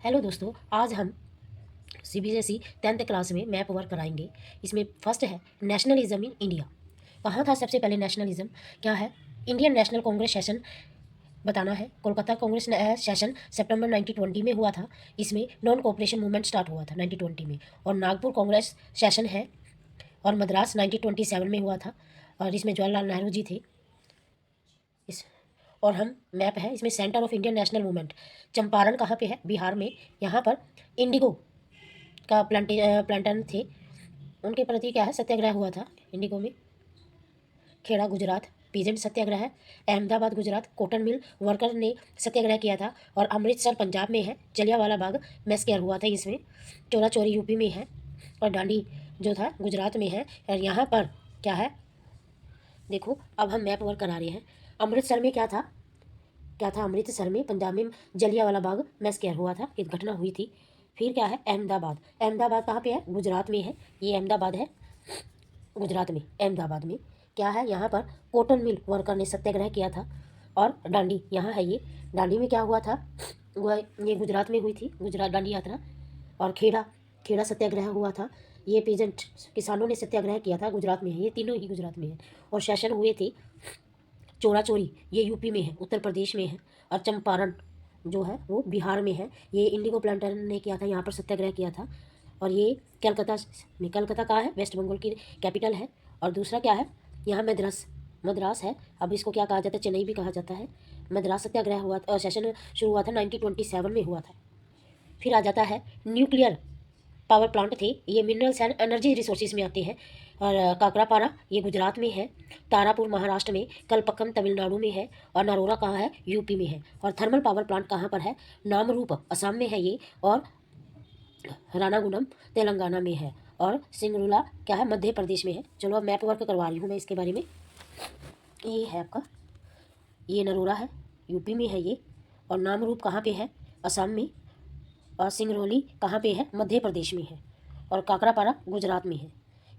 Hello दोस्तों, आज हम सीबीएसई 10th क्लास में मैप वर्क कराएंगे। इसमें फर्स्ट है नेशनलिज्म इन इंडिया। कहाँ था सबसे पहले नेशनलिज्म? क्या है? इंडियन नेशनल कांग्रेस सेशन बताना है। कोलकाता कांग्रेस सेशन सितंबर 1920 में हुआ था। इसमें नॉन कोऑपरेशन मूवमेंट स्टार्ट हुआ था 1920 में। और नागपुर कांग्रेस सेशन है और मद्रास 1927 में हुआ था और इसमें जवाहरलाल नेहरू जी थे। इस और हम मैप है इसमें centre of Indian national movement Champaran कहाँ पे है? बिहार में। यहाँ पर इंडिगो का प्लांटन थे, उनके प्रति क्या है सत्याग्रह हुआ था इंडिगो में। खेड़ा गुजरात पीजेंट सत्याग्रह है। Ahmedabad Gujarat cotton mill worker ने सत्याग्रह किया था। और अमृतसर पंजाब में है, जलियांवाला बाग मैसेकर हुआ था इसमें। चोरा चोरी यूपी में है और डांडी जो था गुजरात में है। और यहाँ पर क्या है देखो, अब हम मैप वर्क करा रहे हैं। अमृतसर में क्या था अमृतसर में पंजाब में जलियांवाला बाग मैसेकर हुआ था, एक घटना हुई थी। फिर क्या है अहमदाबाद कहाँ पे है? गुजरात में है। ये अहमदाबाद है गुजरात में। अहमदाबाद में क्या है? यहाँ पर कॉटन मिल वर्कर ने सत्याग्रह किया था। और डांडी यहाँ है, ये डांडी में क्या हुआ था? ये गुजरात में हुई थी, गुजरात डांडी यात्रा। और खेड़ा सत्याग्रह हुआ था, ये पेजेंट किसानों ने सत्याग्रह किया था, गुजरात में है। ये तीनों ही गुजरात में है। और सेशन हुए थे चोरा चोरी, ये यूपी में है, उत्तर प्रदेश में है। और चंपारण जो है वो बिहार में है। ये इंडिगो प्लांटर ने किया था, यहाँ पर सत्याग्रह किया था। और ये कलकत्ता कहाँ है? वेस्ट बंगाल की कैपिटल है। और दूसरा क्या है? यहाँ मद्रास है। अब इसको क्या कहा जाता है? चेन्नई भी कहा जाता है। मद्रास सत्याग्रह हुआ था, सेशन शुरू हुआ था 1927 में हुआ था। फिर आ जाता है न्यूक्लियर पावर प्लांट थे, ये मिनरल्स एंड एनर्जी रिसोर्सेज में आते हैं। और काकरापारा ये गुजरात में है। तारापुर महाराष्ट्र में। कलपक्कम तमिलनाडु में है। और नरोरा कहाँ है? यूपी में है। और थर्मल पावर प्लांट कहाँ पर है? नामरूप असम में है ये। और रानागुनम तेलंगाना में है। और सिंगरूला क्या है? मध्य प्रदेश में है। चलो अब मैप वर्क करवा रही हूँ मैं इसके बारे में। ये है आपका, ये नरोरा है, यूपी में है ये। और नामरूप कहाँ पे है? असम में। और सिंगरौली कहाँ पे है? मध्य प्रदेश में है। और काकरापारा गुजरात में है।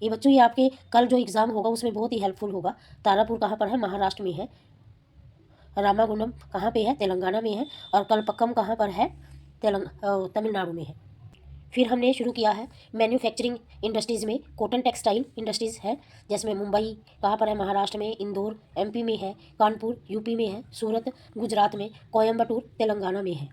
ये बच्चों ये आपके कल जो एग्ज़ाम होगा उसमें बहुत ही हेल्पफुल होगा। तारापुर कहाँ पर है? महाराष्ट्र में है। रामागुंडम कहाँ पे है? तेलंगाना में है। और कलपक्कम कहाँ पर है? तमिलनाडु में है। फिर हमने शुरू किया है मैन्युफैक्चरिंग इंडस्ट्रीज़ में। कॉटन टेक्सटाइल इंडस्ट्रीज़ है, जिसमें मुंबई कहाँ पर है? महाराष्ट्र में। इंदौर एमपी में है। कानपुर यूपी में है। सूरत गुजरात में। कोयम्बटूर तेलंगाना में है।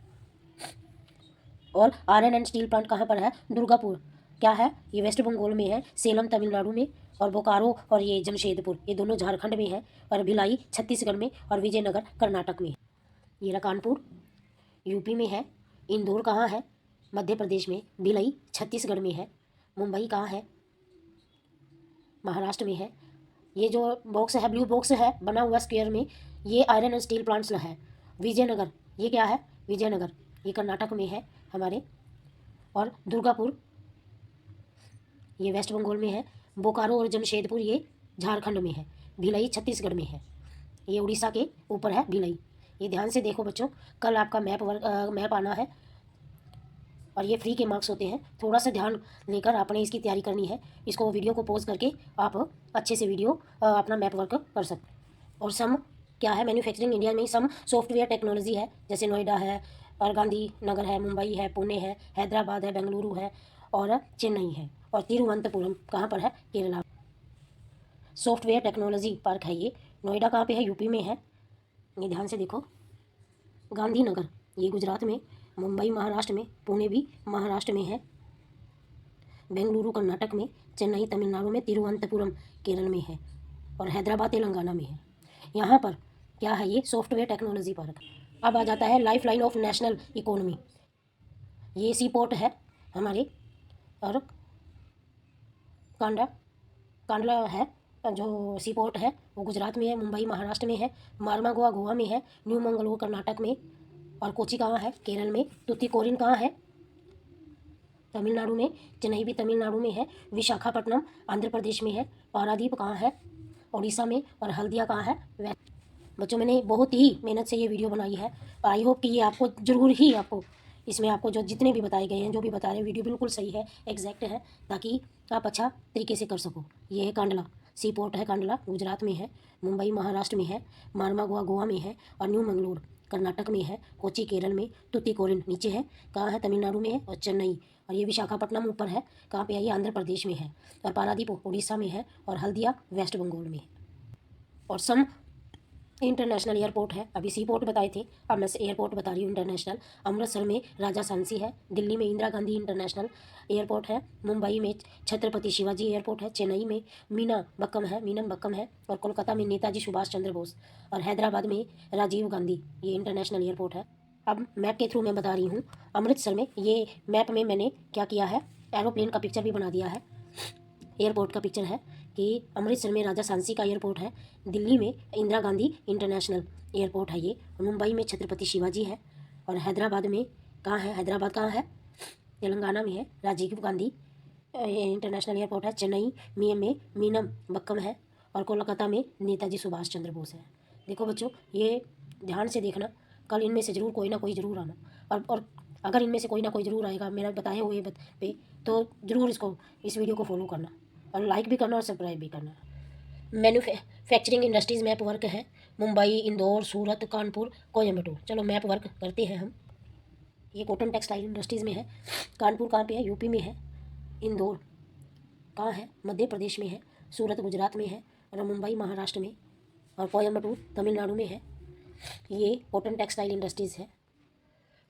और आयरन एंड स्टील प्लांट कहाँ पर है? दुर्गापुर क्या है? ये वेस्ट बंगाल में है। सेलम तमिलनाडु में। और बोकारो और ये जमशेदपुर ये दोनों झारखंड में है। और भिलाई छत्तीसगढ़ में। और विजयनगर कर्नाटक में। ये रहा कानपुर यूपी में है। इंदौर कहाँ है? मध्य प्रदेश में। भिलाई छत्तीसगढ़ में है। मुंबई कहाँ है? महाराष्ट्र में है। ये जो बॉक्स है, ब्लू बॉक्स है बना हुआ स्क्वायर में, ये आयरन एंड स्टील प्लांट्स है। विजयनगर ये क्या है? विजयनगर ये कर्नाटक में है हमारे। और दुर्गापुर ये वेस्ट बंगाल में है। बोकारो और जमशेदपुर ये झारखंड में है। भिलाई छत्तीसगढ़ में है। ये उड़ीसा के ऊपर है भिलाई। ये ध्यान से देखो बच्चों, कल आपका मैप आना है और ये फ्री के मार्क्स होते हैं। थोड़ा सा ध्यान लेकर आपने इसकी तैयारी करनी है। इसको वीडियो को पॉज करके आप अच्छे से अपना मैप वर्क कर सकते। और सम क्या है? मैन्युफैक्चरिंग इंडिया में सम सॉफ्टवेयर टेक्नोलॉजी है, जैसे नोएडा है और गांधीनगर है, मुंबई है, पुणे है, हैदराबाद है, बेंगलुरु है और चेन्नई है। और तिरुवनंतपुरम कहाँ पर है? केरला। सॉफ्टवेयर टेक्नोलॉजी पार्क है ये। नोएडा कहाँ पे है? यूपी में है। ये ध्यान से देखो। गांधीनगर ये गुजरात में। मुंबई महाराष्ट्र में। पुणे भी महाराष्ट्र में है। बेंगलुरु कर्नाटक में। चेन्नई तमिलनाडु में। तिरुवनंतपुरम केरल में है। और हैदराबाद तेलंगाना में है। यहाँ पर क्या है? ये सॉफ्टवेयर टेक्नोलॉजी पार्क। अब आ जाता है life line of national economy. ये सी पोर्ट है हमारे। और कांडा कांडला है जो सी पोर्ट है वो गुजरात में है। मुंबई महाराष्ट्र में है। मारमागोआ गोवा में है। न्यू मंगलोर कर्नाटक में। और कोची कहाँ है? केरल में। तुतीकोरिन कहाँ है? तमिलनाडु में। चेन्नई भी तमिलनाडु में है। विशाखापट्टनम आंध्र प्रदेश में है। पारादीप कहाँ है? उड़ीसा में। और हल्दिया कहाँ है? बच्चों मैंने बहुत ही मेहनत से ये वीडियो बनाई है। आई होप कि ये आपको ज़रूर ही आपको इसमें आपको जो जितने भी बताए गए हैं, जो भी बता रहे हैं, वीडियो बिल्कुल सही है, एग्जैक्ट है, ताकि आप अच्छा तरीके से कर सको। ये है कांडला सी पोर्ट है। कांडला गुजरात में है। मुंबई महाराष्ट्र में है। मारमागोआ गोवा में है। और न्यू मंगलोर कर्नाटक में है, कोची केरल में, तुतीकोरिन नीचे है, कहाँ है तमिलनाडु में है, और चेन्नई, और ये विशाखापट्टनम ऊपर है, कहाँ पे है ये आंध्र प्रदेश में है, और पारादीप उड़ीसा में है, और हल्दिया वेस्ट बंगाल में है। और सम इंटरनेशनल एयरपोर्ट है, अभी सी पोर्ट बताए थे, अब मैं एयरपोर्ट बता रही हूँ इंटरनेशनल। अमृतसर में राजा सांसी है, दिल्ली में इंदिरा गांधी इंटरनेशनल एयरपोर्ट है, मुंबई में छत्रपति शिवाजी एयरपोर्ट है, चेन्नई में मीनम बक्कम है, और कोलकाता में नेताजी सुभाष चंद्र बोस, और हैदराबाद में राजीव गांधी, ये इंटरनेशनल एयरपोर्ट है। अब मैप के थ्रू मैं बता रही हूँ, अमृतसर में ये मैप में मैंने क्या किया है, एरोप्लेन का पिक्चर भी बना दिया है, एयरपोर्ट का पिक्चर है कि अमृतसर में राजा सांसी का एयरपोर्ट है, दिल्ली में इंदिरा गांधी इंटरनेशनल एयरपोर्ट है ये, मुंबई में छत्रपति शिवाजी है, और हैदराबाद में कहाँ है, हैदराबाद कहाँ है, तेलंगाना में है, राजीव गांधी इंटरनेशनल एयरपोर्ट है, चेन्नई में मीनम बक्कम है, और कोलकाता में नेताजी सुभाष चंद्र बोस है। देखो बच्चों, ये ध्यान से देखना, कल इनमें से ज़रूर कोई ना कोई ज़रूर आना, और अगर इनमें से कोई ना कोई ज़रूर आएगा मेरा बताए हुए पे, तो ज़रूर इस वीडियो को फॉलो करना, और लाइक भी करना और सब्सक्राइब भी करना। मैन्युफैक्चरिंग इंडस्ट्रीज़ मैप वर्क है, मुंबई, इंदौर, सूरत, कानपुर, कोयम्बटूर। चलो मैप वर्क करते हैं हम। ये कॉटन टेक्सटाइल इंडस्ट्रीज़ में है। कानपुर कहाँ पे है, यूपी में है। इंदौर कहाँ है, मध्य प्रदेश में है। सूरत गुजरात में है, और मुंबई महाराष्ट्र में, और कोयम्बटूर तमिलनाडु में है। ये कॉटन टेक्सटाइल इंडस्ट्रीज़ है।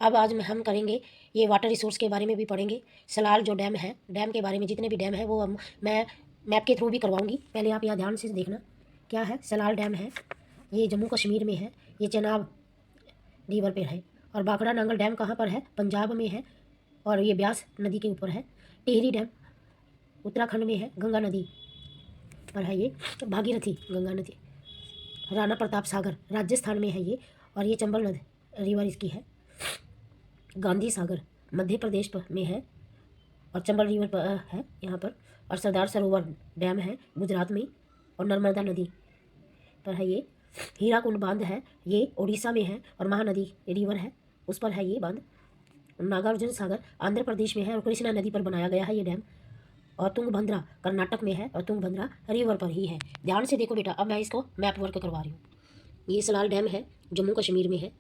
अब आज में हम करेंगे ये वाटर रिसोर्स के बारे में भी पढ़ेंगे। सलाल जो डैम है, डैम के बारे में जितने भी डैम है वो मैं मैप के थ्रू भी करवाऊंगी। पहले आप यहाँ ध्यान से देखना क्या है, सलाल डैम है, ये जम्मू कश्मीर में है, ये चेनाब रिवर पे है। और बाखड़ा नांगल डैम कहाँ पर है, पंजाब में है, और ये ब्यास नदी के ऊपर है। टिहरी डैम उत्तराखंड में है, गंगा नदी पर है ये, भागीरथी गंगा नदी। राणा प्रताप सागर राजस्थान में है ये, और ये चंबल नदी रिवर इसकी है। गांधी सागर मध्य प्रदेश में है, और चंबल रिवर पर है यहाँ पर। और सरदार सरोवर डैम है गुजरात में, और नर्मदा नदी पर है ये। हीराकुंड बांध है, ये उड़ीसा में है, और महानदी रिवर है उस पर है ये बांध। नागार्जुन सागर आंध्र प्रदेश में है, और कृष्णा नदी पर बनाया गया है ये डैम। और तुंगभद्रा कर्नाटक में है, और तुंगभद्रा रिवर पर ही है। ध्यान से देखो बेटा, अब मैं इसको मैप वर्क करवा रही हूँ। ये सलाल डैम है, जम्मू कश्मीर में है।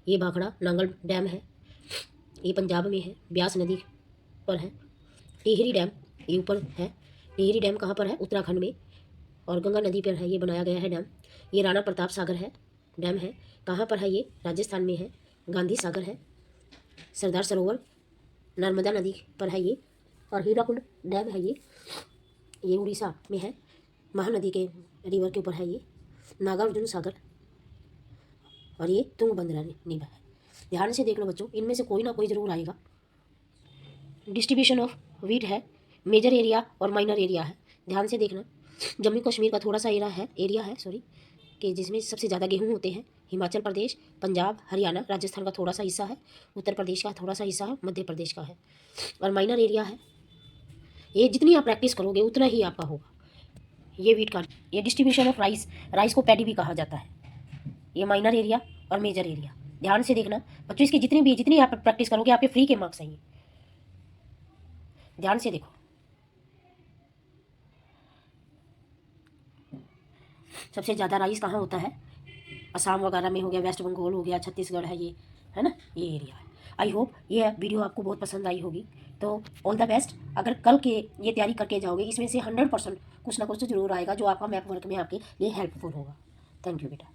ये बाखड़ा नांगल डैम है, ये पंजाब में है, ब्यास नदी पर है। टिहरी डैम ये ऊपर है, टिहरी डैम कहाँ पर है, उत्तराखंड में, और गंगा नदी पर है ये बनाया गया है डैम। ये राणा प्रताप सागर है डैम है, कहाँ पर है ये, राजस्थान में है। गांधी सागर है, सरदार सरोवर नर्मदा नदी पर है ये। और हीराकुंड डैम है ये उड़ीसा में है, महानदी के रिवर के ऊपर है ये। नागार्जुन सागर, और ये तुंगभद्रा रिवर है। ध्यान से देख लो बच्चों, इनमें से कोई ना कोई ज़रूर आएगा। डिस्ट्रीब्यूशन ऑफ वीट है, मेजर एरिया और माइनर एरिया है। ध्यान से देखना, जम्मू कश्मीर का थोड़ा सा एरिया है कि जिसमें सबसे ज़्यादा गेहूँ होते हैं। हिमाचल प्रदेश, पंजाब, हरियाणा, राजस्थान का थोड़ा सा हिस्सा है, उत्तर प्रदेश का थोड़ा सा हिस्सा है, मध्य प्रदेश का है। और माइनर एरिया है, ये जितनी आप प्रैक्टिस करोगे उतना ही आपका होगा। ये वीट का, ये डिस्ट्रीब्यूशन ऑफ राइस को पैडी भी कहा जाता है। ये माइनर एरिया और मेजर एरिया। ध्यान से देखना बच्चों, इसकी जितनी आप प्रैक्टिस करोगे आपके फ्री के मार्क्स आएंगे। ध्यान से देखो, सबसे ज़्यादा राइस कहाँ होता है, असम वगैरह में हो गया, वेस्ट बंगाल हो गया, छत्तीसगढ़ है ये, है ना, ये एरिया है। आई होप ये वीडियो आपको बहुत पसंद आई होगी। तो ऑल द बेस्ट। अगर कल के ये तैयारी करके जाओगे, इसमें से 100% कुछ ना कुछ तो जरूर आएगा जो आपका मैप वर्क में आपके लिए हेल्पफुल होगा। थैंक यू बेटा।